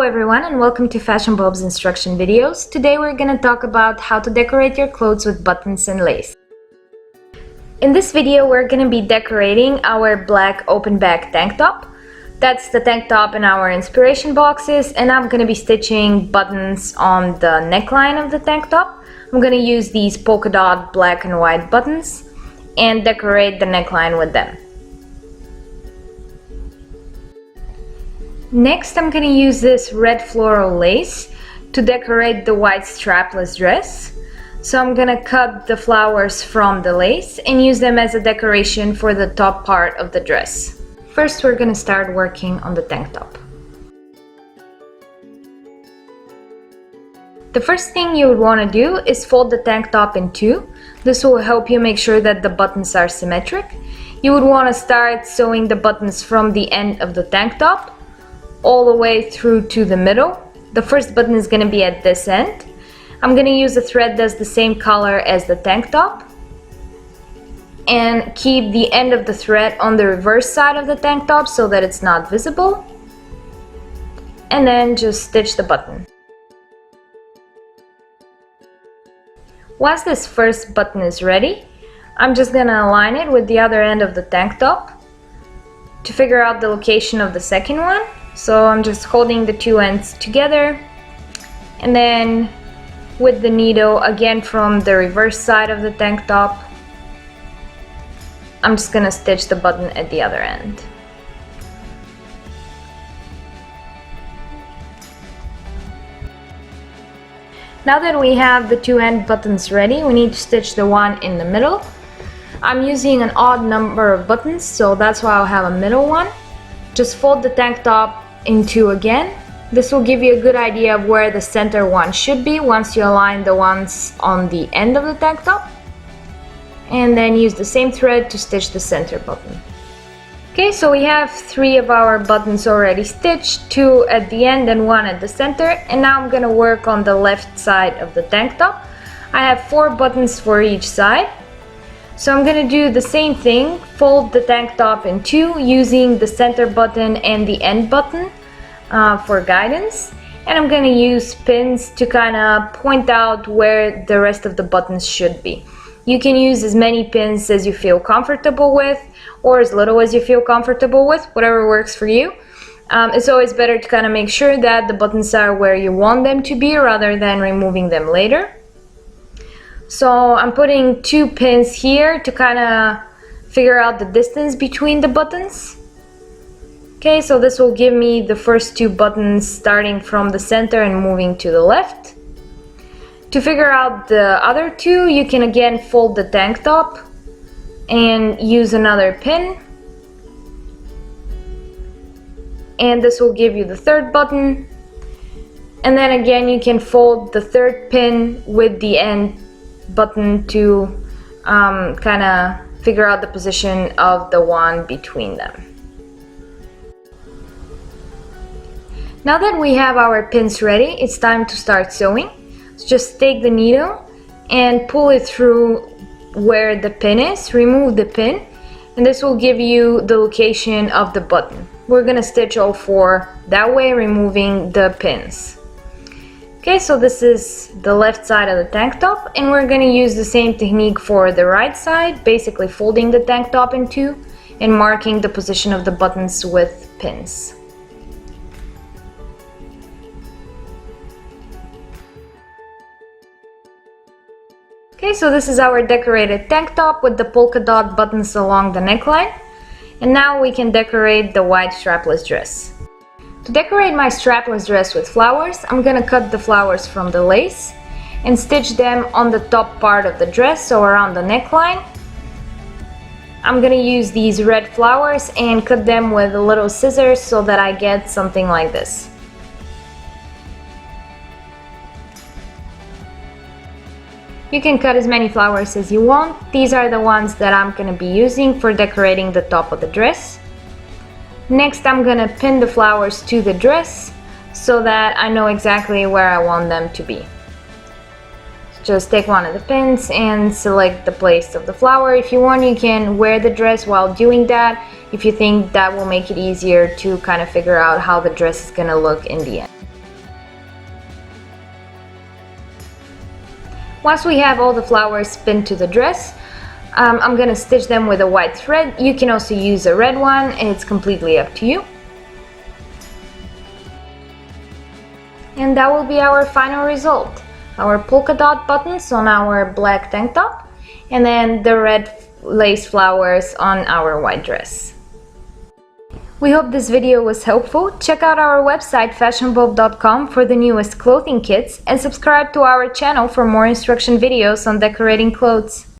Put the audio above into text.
everyone and welcome to Fashion Bob's instruction videos. Today we're going to talk about how to decorate your clothes with buttons and lace. In this video we're going to be decorating our black open back tank top. That's the tank top in our inspiration boxes, and I'm going to be stitching buttons on the neckline of the tank top. I'm going to use these polka dot black and white buttons and decorate the neckline with them. Next, I'm going to use this red floral lace to decorate the white strapless dress. So I'm going to cut the flowers from the lace and use them as a decoration for the top part of the dress. First, we're going to start working on the tank top. The first thing you would want to do is fold the tank top in two. This will help you make sure that the buttons are symmetric. You would want to start sewing the buttons from the end of the tank top all the way through to the middle. The first button is going to be at this end. I'm going to use a thread that's the same color as the tank top and keep the end of the thread on the reverse side of the tank top so that it's not visible, and then just stitch the button. Once this first button is ready, I'm just going to align it with the other end of the tank top to figure out the location of the second one. So I'm just holding the two ends together, and then with the needle, again from the reverse side of the tank top, I'm just gonna stitch the button at the other end. Now that we have the two end buttons ready, we need to stitch the one in the middle. I'm using an odd number of buttons, so that's why I'll have a middle one. Just fold the tank top in two again. This will give you a good idea of where the center one should be once you align the ones on the end of the tank top. And then use the same thread to stitch the center button. Okay, so we have three of our buttons already stitched, two at the end and one at the center. And now I'm gonna work on the left side of the tank top. I have four buttons for each side. So I'm gonna do the same thing, fold the tank top in two using the center button and the end button for guidance. And I'm gonna use pins to kind of point out where the rest of the buttons should be. You can use as many pins as you feel comfortable with, or as little as you feel comfortable with, whatever works for you. It's always better to kind of make sure that the buttons are where you want them to be rather than removing them later. So I'm putting two pins here to kind of figure out the distance between the buttons. Okay, so this will give me the first two buttons starting from the center and moving to the left. To figure out the other two, you can again fold the tank top and use another pin. And this will give you the third button. And then again you can fold the third pin with the end button to kind of figure out the position of the one between them. Now that we have our pins ready, it's time to start sewing. So just take the needle and pull it through where the pin is, remove the pin, and this will give you the location of the button. We're gonna stitch all four that way, removing the pins. Okay, so this is the left side of the tank top, and we're going to use the same technique for the right side, basically folding the tank top in two and marking the position of the buttons with pins. Okay, so this is our decorated tank top with the polka dot buttons along the neckline, and now we can decorate the white strapless dress. To decorate my strapless dress with flowers, I'm gonna cut the flowers from the lace and stitch them on the top part of the dress, so around the neckline. I'm gonna use these red flowers and cut them with a little scissors so that I get something like this. You can cut as many flowers as you want. These are the ones that I'm gonna be using for decorating the top of the dress. Next, I'm gonna pin the flowers to the dress so that I know exactly where I want them to be. Just take one of the pins and select the place of the flower. If you want, you can wear the dress while doing that, if you think that will make it easier to kind of figure out how the dress is gonna look in the end. Once we have all the flowers pinned to the dress, I'm gonna stitch them with a white thread. You can also use a red one, it's completely up to you. And that will be our final result. Our polka dot buttons on our black tank top, and then the red lace flowers on our white dress. We hope this video was helpful. Check out our website fashionbulb.com for the newest clothing kits and subscribe to our channel for more instruction videos on decorating clothes.